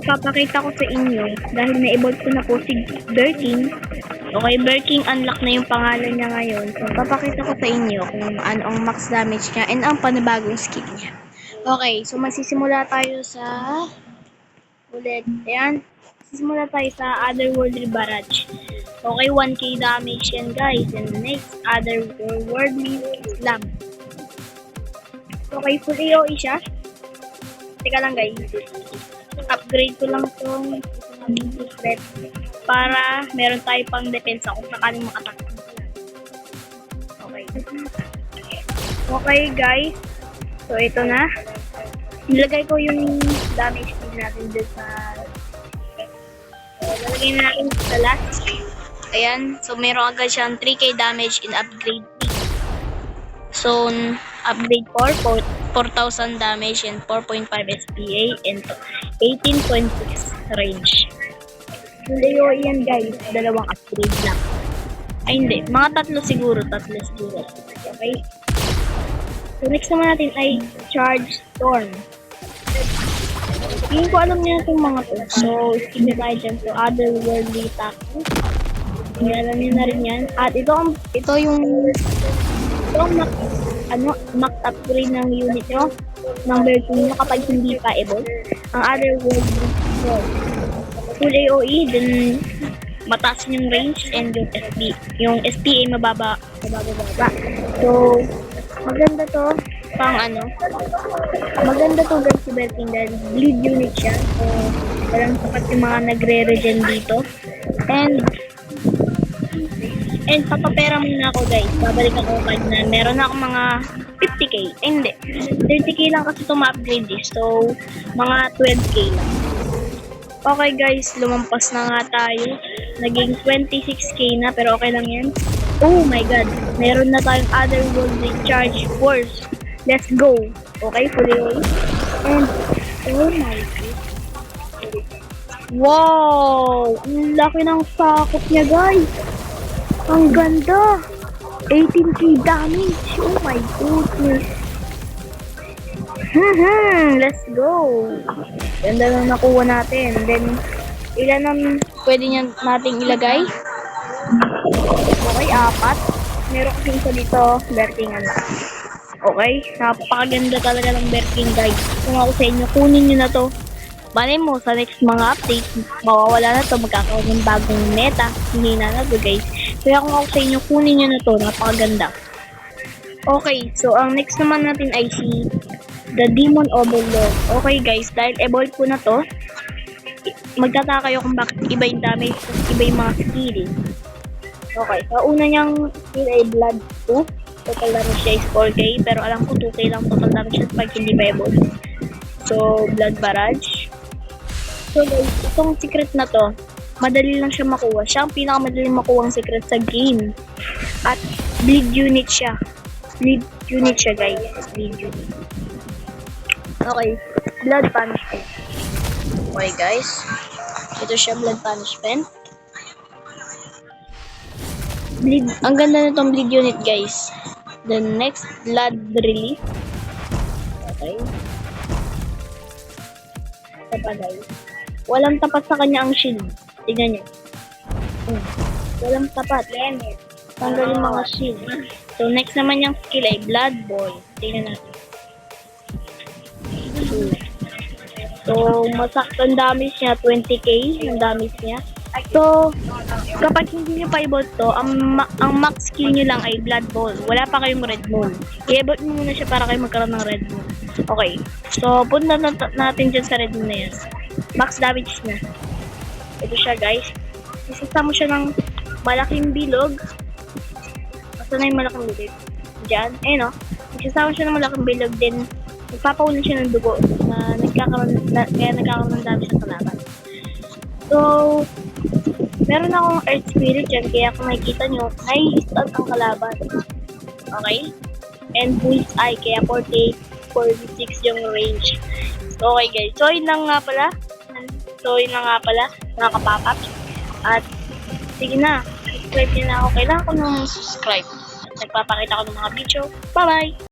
ipapakita ko sa inyo dahil na-evolve ko na po si Berking. Okay, Berking unlock na yung pangalan niya ngayon. So, papakita ko sa inyo kung ano ang max damage niya and ang panibagong skill niya. Okay, so magsisimula tayo sa ulit. Ayan. Magsisimula tayo sa Otherworldly Barrage. Okay, 1k damage yan guys. And next, Otherworldly Slam. Okay, full AOE siya. Teka lang guys. Upgrade ko lang itong secret para meron tayo pang depensa kung sakaling makatak. Okay. Okay guys. So ito na. Nilagay ko yung damage din natin dun sa lalagay na natin sa last. Ayan. So meron agad siyang 3k damage in upgrade. So upgrade 4,000 damage and 4.5 SPA and 18.6 range. Leo yan guys, dalawang upgrade lang. Ay hindi, mga tatlo siguro. Okay. So next naman natin ay Charge Storm. Hindi ko alam niya itong mga to. So skip na tayo dyan. So Otherworldly Tackle. Hindi alam niyo na rin yan. At ito yung max upgrade ng unit nyo, number 2 nyo kapag hindi pa evolve. Ang Otherworldly full AOE, then mataas yung range and yung SPA mababa. So, maganda to guys si Berking dahil bleed unit siya. So, walang sapat yung mga nagre-regen dito. And papapera muna ako guys. Babalik ako pag na meron ako mga 50k. Hindi. 30k lang kasi ito ma-upgrade eh. So, mga 12k lang. Okay guys, lumampas na nga tayo. Naging 26k na pero okay lang yan. Oh my god. Meron na tayong Otherworldly Charge Force. Let's go. Okay, fully roll. And, oh my god. Wow! Ang laki ng sakot niya guys. Ang ganda! 18k damage! Oh my goodness! Let's go! Ganda na nakuha natin. Then, ilan ang pwede nating ilagay? Okay, 4. Meron kasing isa dito, Berking lang. Okay, napakaganda talaga ng Berking guys. Kung ako sa inyo, kunin nyo na to. Malay mo, sa next mga update, mawawala na to, magkakaroon ng bagong meta. Hindi na to guys. Kaya kung ako sa inyo, kunin nyo na to, napakaganda. Okay, so ang next naman natin ay si The Demon Overlord. Okay guys, dahil evolve ko na to, magtataka kayo kung bakit iba yung damage, iba yung mga skill. Okay, so una niyang skill ay Blood 2. Total damage siya is 4k, pero alam ko 2k lang total damage siya pag hindi pa evolve. So, Blood Barrage. So guys, itong secret na to, madali lang siya makuha. Siya ang pinakamadaling makuha ang secret sa game. At bleed unit siya. Bleed unit siya guys. Bleed unit. Okay. Blood Punishment. Okay guys. Ito siya, Blood Punishment. Bleed. Ang ganda na itong bleed unit guys. The next, Blood Relief. Okay. Ito pa guys. Walang tapat sa kanya ang shield. Tignan nyo. Walang tapat. Tanggal yung mga shield. So, next naman yung skill ay Blood Boy. Tignan natin. So, masaktan damage niya. 20k yung damage niya. So, kapag hindi nyo pa i-bot to, ang max skill nyo lang ay Blood Ball. Wala pa kayong Red Moon. I-bot mo muna siya para kayo magkaroon ng Red Moon. Okay. So, punta natin dyan sa Red Moon na yan. Max damage na. Ito siya guys. Isisa mo siya ng malaking bilog. Basta na yung malaking bilog. Diyan. Ayun o. Isisa mo siya ng malaking bilog. Then, magpapaulan siya ng dugo na kaya nagkakaroon ng damage sa kalaban. So, meron akong Earth Spirit dyan. Kaya kung makikita nyo, nai-stun ang kalaban. Okay? And Bullseye. Kaya 48, 46 yung range. Okay guys. So, yun lang nga pala. Mga kapapap. At, sige na. Subscribe nyo na ako. Kailangan ko nung subscribe. At nagpapakita ko ng mga video. Bye-bye!